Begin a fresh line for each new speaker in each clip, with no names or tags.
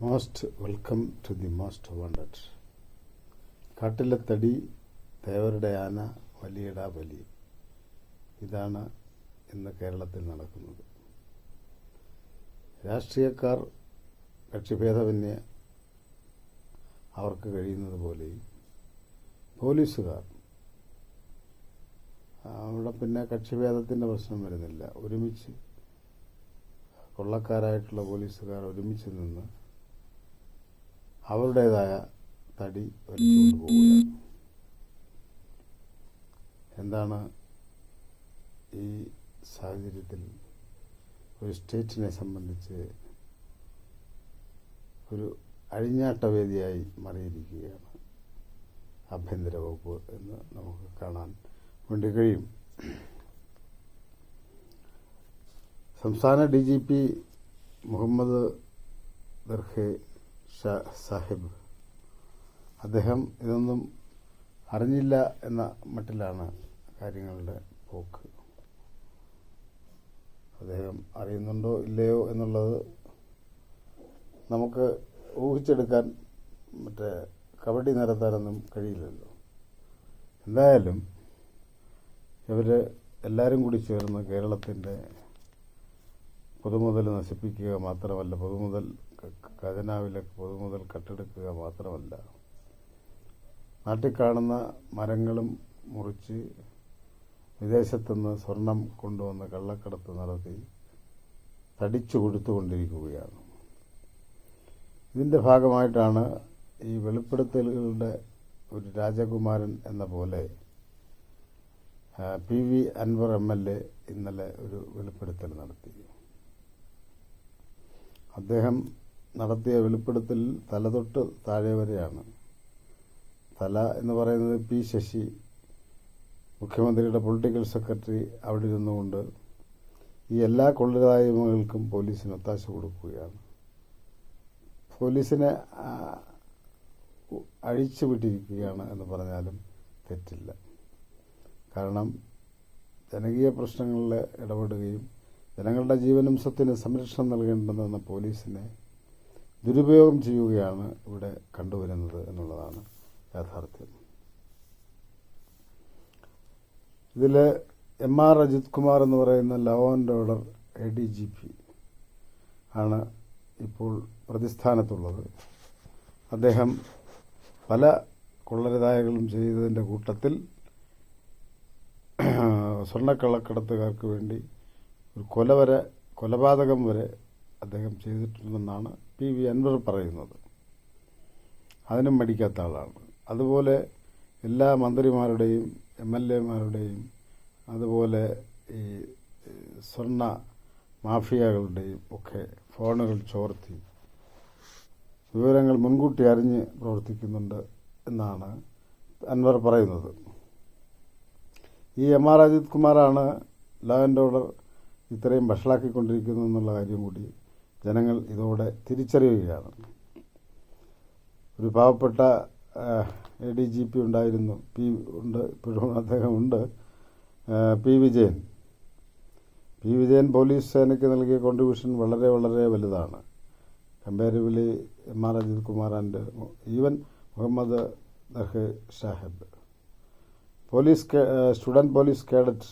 Most welcome to the most wanted. കാട്ടിലെ തടി, തേവരുടെ ആന, വലിയടാ വലി. ഇതാണ് ഇന്ന് കേരളത്തിൽ നടക്കുന്നത്. രാഷ്ട്രീയക്കാർ കക്ഷിഭേദമന്യേ അവർക്ക് കഴിയുന്നത് പോലെയും പോലീസുകാർ അവിടെ പിന്നെ കക്ഷിഭേദത്തിൻ്റെ പ്രശ്നം വരുന്നില്ല. ഒരുമിച്ച് കൊള്ളക്കാരായിട്ടുള്ള പോലീസുകാർ ഒരുമിച്ച് നിന്ന് അവരുടേതായ തടി വലിച്ചുകൊണ്ട് പോവുകയാണ്. എന്താണ് ഈ സാഹചര്യത്തിൽ ഒരു സ്റ്റേറ്റിനെ സംബന്ധിച്ച് ഒരു അഴിഞ്ഞാട്ടവേദിയായി മാറിയിരിക്കുകയാണ് ആഭ്യന്തര വകുപ്പ് എന്ന് നമുക്ക് കാണാൻ വേണ്ടി കഴിയും. സംസ്ഥാന DGP മുഹമ്മദ് ദർഹെ സാഹിബ് അദ്ദേഹം ഇതൊന്നും അറിഞ്ഞില്ല എന്ന മട്ടിലാണ് കാര്യങ്ങളുടെ പോക്ക്. അദ്ദേഹം അറിയുന്നുണ്ടോ ഇല്ലയോ എന്നുള്ളത് നമുക്ക് ഊഹിച്ചെടുക്കാൻ കബഡി നിരത്താനൊന്നും കഴിയില്ലല്ലോ. എന്തായാലും ഇവർ എല്ലാവരും കൂടി ചേർന്ന് കേരളത്തിൻ്റെ പൊതുമുതൽ നശിപ്പിക്കുക മാത്രമല്ല, ഖജനാവിലെ പൊതുമുതൽ കട്ടെടുക്കുക മാത്രമല്ല, നാട്ടിൽ കാണുന്ന മരങ്ങളും മുറിച്ച് വിദേശത്തുനിന്ന് സ്വർണം കൊണ്ടുവന്ന് കള്ളക്കടത്ത് നടത്തി തടിച്ചു കൊടുത്തുകൊണ്ടിരിക്കുകയാണ്. ഇതിൻ്റെ ഭാഗമായിട്ടാണ് ഈ വെളിപ്പെടുത്തലുകളുടെ ഒരു രാജകുമാരൻ എന്ന പോലെ PV അൻവർ MLA ഇന്നലെ ഒരു വെളിപ്പെടുത്തൽ നടത്തി. അദ്ദേഹം നടത്തിയ വെളിപ്പെടുത്തലിൽ തലതൊട്ട് താഴെ വരെയാണ്. തല എന്ന് പറയുന്നത് P ശശി, മുഖ്യമന്ത്രിയുടെ പൊളിറ്റിക്കൽ സെക്രട്ടറി, അവിടെ ഇരുന്നുകൊണ്ട് ഈ എല്ലാ കൊള്ളരുതായ്മകൾക്കും പോലീസിന് ഒത്താശ കൊടുക്കുകയാണ്. പോലീസിനെ അഴിച്ചുവിട്ടിരിക്കുകയാണ് എന്ന് പറഞ്ഞാലും തെറ്റില്ല. കാരണം ജനകീയ പ്രശ്നങ്ങളിൽ ഇടപെടുകയും ജനങ്ങളുടെ ജീവനും സ്വത്തിന് സംരക്ഷണം നൽകേണ്ടെന്ന പോലീസിനെ ദുരുപയോഗം ചെയ്യുകയാണ് ഇവിടെ കണ്ടുവരുന്നത് എന്നുള്ളതാണ് യാഥാർത്ഥ്യം. ഇതിൽ MR അജിത് കുമാർ എന്ന് പറയുന്ന ലോ ആൻഡ് ഓർഡർ ADGP ആണ് ഇപ്പോൾ പ്രതിസ്ഥാനത്തുള്ളത്. അദ്ദേഹം പല കൊള്ളരുതായ്മകളും ചെയ്തതിൻ്റെ കൂട്ടത്തിൽ സ്വർണ്ണക്കള്ളക്കടത്തുകാർക്ക് വേണ്ടി ഒരു കൊലപാതകം വരെ അദ്ദേഹം ചെയ്തിട്ടുണ്ടെന്നാണ് PV അൻവർ പറയുന്നത്. അതിനും മടിക്കാത്ത ആളാണ്. അതുപോലെ എല്ലാ മന്ത്രിമാരുടെയും MLA മാരുടെയും അതുപോലെ ഈ സ്വർണ്ണ മാഫിയകളുടെയും ഒക്കെ ഫോണുകൾ ചോർത്തി വിവരങ്ങൾ മുൻകൂട്ടി അറിഞ്ഞ് പ്രവർത്തിക്കുന്നുണ്ട് എന്നാണ് അൻവർ പറയുന്നത്. ഈ MR അജിത് കുമാറാണ് ലോ ആൻഡ് ഓർഡർ ഇത്രയും വഷളാക്കിക്കൊണ്ടിരിക്കുന്നു എന്നുള്ള കാര്യം കൂടി ജനങ്ങൾ ഇതോടെ തിരിച്ചറിയുകയാണ്. ഒരു പാവപ്പെട്ട ADGP ഉണ്ടായിരുന്നു, ഇപ്പോഴും അദ്ദേഹം ഉണ്ട്, P വിജയൻ പോലീസ് സേനയ്ക്ക് നൽകിയ കോൺട്രിബ്യൂഷൻ വളരെ വളരെ വലുതാണ്. Comparably MR Ajith Kumar and even Muhammad ദർഹെ Sahib. Student police cadet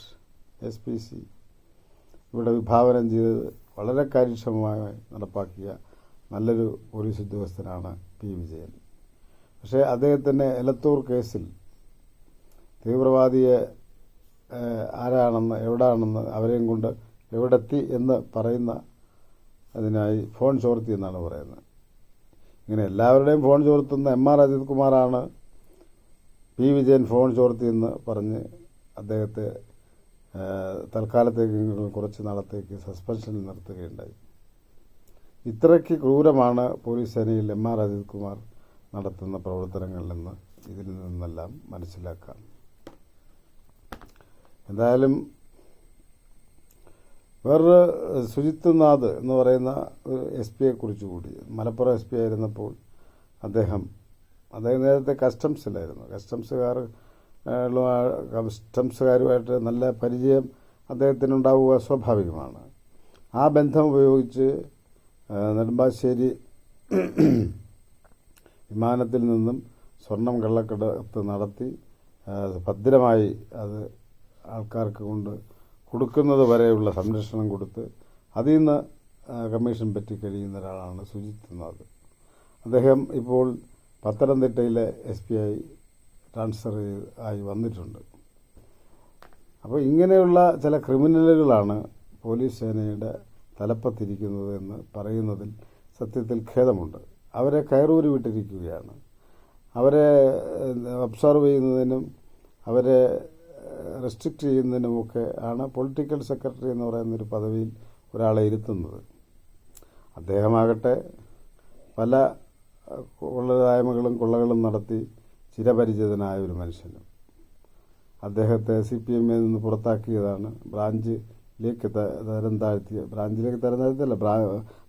SPC ഇവിടെ വിഭാവനം ചെയ്ത് വളരെ കാര്യക്ഷമമായി നടപ്പാക്കിയ നല്ലൊരു പോലീസ് ഉദ്യോഗസ്ഥനാണ് P വിജയൻ. പക്ഷേ അദ്ദേഹത്തിൻ്റെ എലത്തൂർ കേസിൽ തീവ്രവാദിയെ ആരാണെന്ന് എവിടാണെന്ന് അവരെയും കൊണ്ട് എവിടെത്തി എന്ന് പറയുന്ന അതിനായി ഫോൺ ചോർത്തി എന്നാണ് പറയുന്നത്. ഇങ്ങനെ എല്ലാവരുടെയും ഫോൺ ചോർത്തുന്ന MR അജിത് കുമാറാണ് P വിജയൻ ഫോൺ ചോർത്തിയെന്ന് പറഞ്ഞ് അദ്ദേഹത്തെ തൽക്കാലത്തേക്ക് കുറച്ച് നാളത്തേക്ക് സസ്പെൻഷനിൽ നിർത്തുകയുണ്ടായി. ഇത്രയ്ക്ക് ക്രൂരമാണ് പോലീസ് സേനയിൽ MR അജിത് കുമാർ നടത്തുന്ന പ്രവർത്തനങ്ങളിലെന്ന് ഇതിൽ നിന്നെല്ലാം മനസ്സിലാക്കാം. എന്തായാലും വേറൊരു സുജിത് നാഥ് എന്ന് പറയുന്ന ഒരു SP കുറിച്ച് കൂടി, മലപ്പുറം SP ആയിരുന്നപ്പോൾ അദ്ദേഹം നേരത്തെ കസ്റ്റംസിലായിരുന്നു. കസ്റ്റംസുകാരുമായിട്ട് നല്ല പരിചയം അദ്ദേഹത്തിനുണ്ടാവുക സ്വാഭാവികമാണ്. ആ ബന്ധം ഉപയോഗിച്ച് നെടുമ്പാശ്ശേരി വിമാനത്തിൽ നിന്നും സ്വർണം കള്ളക്കടത്ത് നടത്തി ഭദ്രമായി അത് ആൾക്കാർക്ക് കൊടുക്കുന്നത് വരെയുള്ള സംരക്ഷണം കൊടുത്ത് അതിൽ നിന്ന് കമ്മീഷൻ പറ്റി കഴിയുന്ന ഒരാളാണ് സുജിത് നാഥ്. അദ്ദേഹം ഇപ്പോൾ പത്തനംതിട്ടയിലെ SP ആയി ട്രാൻസ്ഫർ ആയി വന്നിട്ടുണ്ട്. അപ്പോൾ ഇങ്ങനെയുള്ള ചില ക്രിമിനലുകളാണ് പോലീസ് സേനയുടെ തലപ്പത്തിരിക്കുന്നത് എന്ന് പറയുന്നതിൽ സത്യത്തിൽ ഖേദമുണ്ട്. അവരെ കയറൂരി വിട്ടിരിക്കുകയാണ്. അവരെ ഒബ്സർവ് ചെയ്യുന്നതിനും അവരെ റെസ്ട്രിക്റ്റ് ചെയ്യുന്നതിനുമൊക്കെ ആണ് പൊളിറ്റിക്കൽ സെക്രട്ടറി എന്ന് പറയുന്നൊരു പദവിയിൽ ഒരാളെ ഇരുത്തുന്നത്. അദ്ദേഹമാകട്ടെ പല കൊള്ളരായ്മകളും കൊള്ളകളും നടത്തി ചിരപരിചിതനായ ഒരു മനുഷ്യനും. അദ്ദേഹത്തെ CPM നിന്ന് പുറത്താക്കിയതാണ്, ബ്രാഞ്ചിലേക്ക് തരം താഴ്ത്തിയല്ല,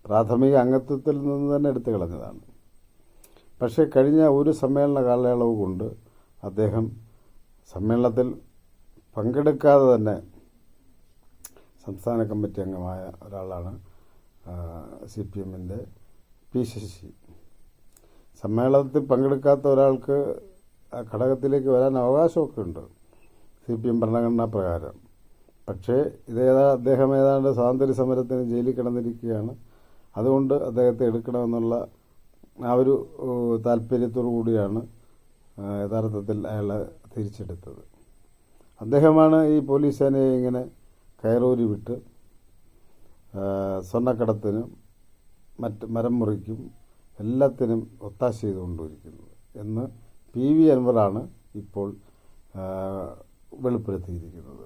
പ്രാഥമിക അംഗത്വത്തിൽ നിന്ന് തന്നെ എടുത്തു കളഞ്ഞതാണ്. പക്ഷേ കഴിഞ്ഞ ഒരു സമ്മേളന കാലയളവ് കൊണ്ട് അദ്ദേഹം സമ്മേളനത്തിൽ പങ്കെടുക്കാതെ തന്നെ സംസ്ഥാന കമ്മിറ്റി അംഗമായ ഒരാളാണ്. CPMൻ്റെ PCC സമ്മേളനത്തിൽ പങ്കെടുക്കാത്ത ഒരാൾക്ക് ഘടകത്തിലേക്ക് വരാൻ അവകാശമൊക്കെ ഉണ്ട് CPM ഭരണഘടനാ പ്രകാരം. പക്ഷേ അദ്ദേഹം ഏതാണ്ട് സ്വാതന്ത്ര്യ സമരത്തിന് ജയിലിൽ കിടന്നിരിക്കുകയാണ്. അതുകൊണ്ട് അദ്ദേഹത്തെ എടുക്കണമെന്നുള്ള ആ ഒരു താല്പര്യത്തോടു കൂടിയാണ് യഥാർത്ഥത്തിൽ അയാളെ തിരിച്ചെടുത്തത്. അദ്ദേഹമാണ് ഈ പോലീസ് സേനയെ ഇങ്ങനെ കയറൂരി വിട്ട് സ്വർണ്ണക്കടത്തിനും മറ്റ് മരം മുറിക്കും എല്ലാത്തിനും ഒത്താശ ചെയ്തുകൊണ്ടിരിക്കുന്നത് എന്ന് PV അൻവറാണ് ഇപ്പോൾ വെളിപ്പെടുത്തിയിരിക്കുന്നത്.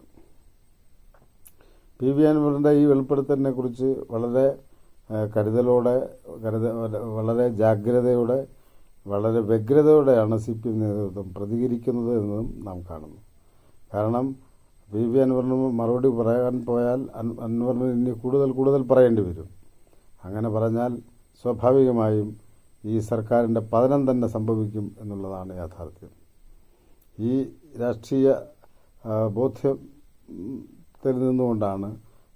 PV അൻവറിൻ്റെ ഈ വെളിപ്പെടുത്തലിനെ കുറിച്ച് വളരെ വളരെ ജാഗ്രതയോടെ വളരെ വ്യഗ്രതയോടെയാണ് CPM നേതൃത്വം പ്രതികരിക്കുന്നത് എന്നതും നാം കാണുന്നു. കാരണം PV അൻവറിന് മറുപടി പറയാൻ പോയാൽ അൻവറിന് ഇനി കൂടുതൽ പറയേണ്ടി വരും. അങ്ങനെ പറഞ്ഞാൽ സ്വാഭാവികമായും ഈ സർക്കാരിൻ്റെ പതനം തന്നെ സംഭവിക്കും എന്നുള്ളതാണ് യാഥാർത്ഥ്യം. ഈ രാഷ്ട്രീയ ബോധ്യത്തിൽ നിന്നുകൊണ്ടാണ്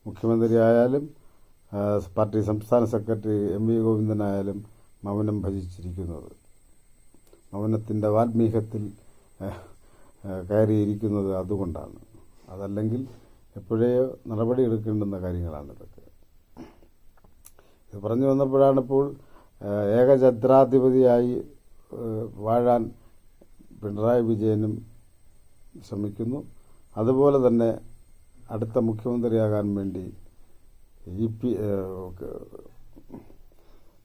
മുഖ്യമന്ത്രിയായാലും പാർട്ടി സംസ്ഥാന സെക്രട്ടറി MV ഗോവിന്ദനായാലും മൗനം ഭജിച്ചിരിക്കുന്നത്. മൗനത്തിൻ്റെ വാൽമീകത്തിൽ കയറിയിരിക്കുന്നത് അതുകൊണ്ടാണ്. അതല്ലെങ്കിൽ എപ്പോഴേയോ നടപടി എടുക്കേണ്ടുന്ന കാര്യങ്ങളാണിതൊക്കെ. ഇത് പറഞ്ഞു വന്നപ്പോഴാണിപ്പോൾ ഏകഛത്രാധിപതിയായി വാഴാൻ പിണറായി വിജയനും ശ്രമിക്കുന്നു. അതുപോലെ തന്നെ അടുത്ത മുഖ്യമന്ത്രിയാകാൻ വേണ്ടി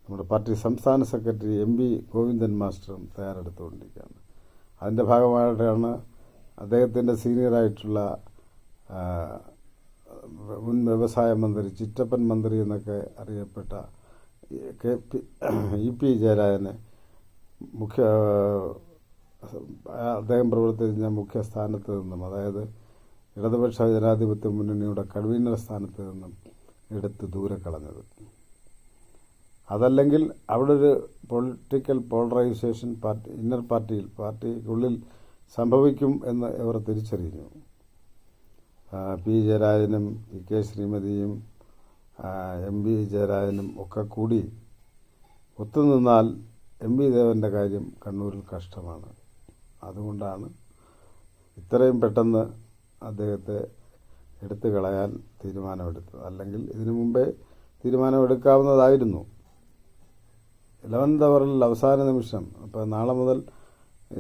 നമ്മുടെ പാർട്ടി സംസ്ഥാന സെക്രട്ടറി MV ഗോവിന്ദൻ മാസ്റ്ററും തയ്യാറെടുത്തുകൊണ്ടിരിക്കുകയാണ്. അതിൻ്റെ ഭാഗമായിട്ടാണ് അദ്ദേഹത്തിൻ്റെ സീനിയറായിട്ടുള്ള മുൻ വ്യവസായ മന്ത്രി, ചിറ്റപ്പൻ മന്ത്രി എന്നൊക്കെ അറിയപ്പെട്ട EP ജയരാജനെ അദ്ദേഹം പ്രവർത്തിച്ച മുഖ്യ സ്ഥാനത്ത് നിന്നും, അതായത് ഇടതുപക്ഷ ജനാധിപത്യ മുന്നണിയുടെ കൺവീനർ സ്ഥാനത്ത് നിന്നും എടുത്ത് ദൂരെ കളഞ്ഞത്. അതല്ലെങ്കിൽ അവിടെ ഒരു പൊളിറ്റിക്കൽ പോളറൈസേഷൻ ഇന്നർ പാർട്ടിക്കുള്ളിൽ സംഭവിക്കും എന്ന് ഇവർ തിരിച്ചറിഞ്ഞു. P ജയരാജനും PK ശ്രീമതിയും MV ജയരാജനും ഒക്കെ കൂടി ഒത്തുനിന്നാൽ MV ദേവൻ്റെ കാര്യം കണ്ണൂരിൽ കഷ്ടമാണ്. അതുകൊണ്ടാണ് ഇത്രയും പെട്ടെന്ന് അദ്ദേഹത്തെ എടുത്തു കളയാൻ തീരുമാനമെടുത്തത്. അല്ലെങ്കിൽ ഇതിനു മുമ്പേ തീരുമാനമെടുക്കാവുന്നതായിരുന്നു. 11th അവറിൽ അവസാന നിമിഷം, അപ്പോൾ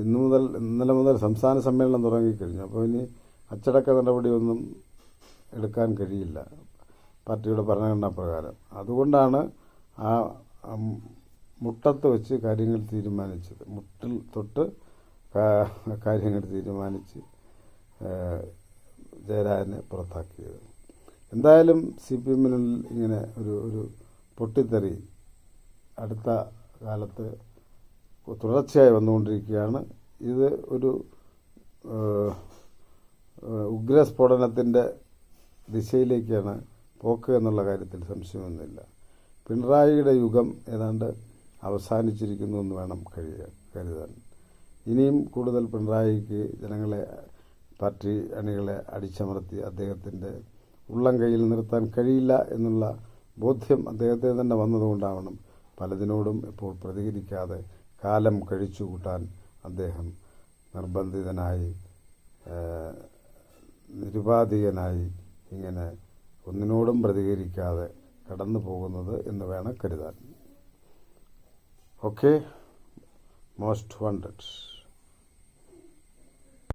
ഇന്നലെ മുതൽ സംസ്ഥാന സമ്മേളനം തുടങ്ങിക്കഴിഞ്ഞു. അപ്പോൾ ഇനി അച്ചടക്ക നടപടിയൊന്നും എടുക്കാൻ കഴിയില്ല പാർട്ടിയുടെ ഭരണഘടനാ പ്രകാരം. അതുകൊണ്ടാണ് ആ മുട്ടത്ത് വെച്ച് കാര്യങ്ങൾ തീരുമാനിച്ചത്. മുട്ടിൽ തൊട്ട് കാര്യങ്ങൾ തീരുമാനിച്ച് ജയരാജനെ പുറത്താക്കിയത്. എന്തായാലും CPM-ൽ ഇങ്ങനെ ഒരു പൊട്ടിത്തെറി അടുത്ത കാലത്ത് തുടർച്ചയായി വന്നുകൊണ്ടിരിക്കുകയാണ്. ഇത് ഒരു ഉഗ്രസ്ഫോടനത്തിൻ്റെ ദിശയിലേക്കാണ് പോക്ക് എന്നുള്ള കാര്യത്തിൽ സംശയമൊന്നുമില്ല. പിണറായിയുടെ യുഗം ഏതാണ്ട് അവസാനിച്ചിരിക്കുന്നു എന്ന് വേണം കരുതാൻ. ഇനിയും കൂടുതൽ പിണറായിക്ക് ജനങ്ങളെ, പാർട്ടി അണികളെ അടിച്ചമർത്തി അദ്ദേഹത്തിൻ്റെ ഉള്ളം കയ്യിൽ നിർത്താൻ കഴിയില്ല എന്നുള്ള ബോധ്യം അദ്ദേഹത്തിന് തന്നെ വന്നതുകൊണ്ടാവണം പലതിനോടും ഇപ്പോൾ പ്രതികരിക്കാതെ കാലം കഴിച്ചു കൂട്ടാൻ അദ്ദേഹം നിർബന്ധിതനായി, നിരുപാധികനായി ഇങ്ങനെ ഒന്നിനോടും പ്രതികരിക്കാതെ കടന്നു പോകുന്നത് എന്ന് വേണം കരുതാൻ. Okay, most wanted.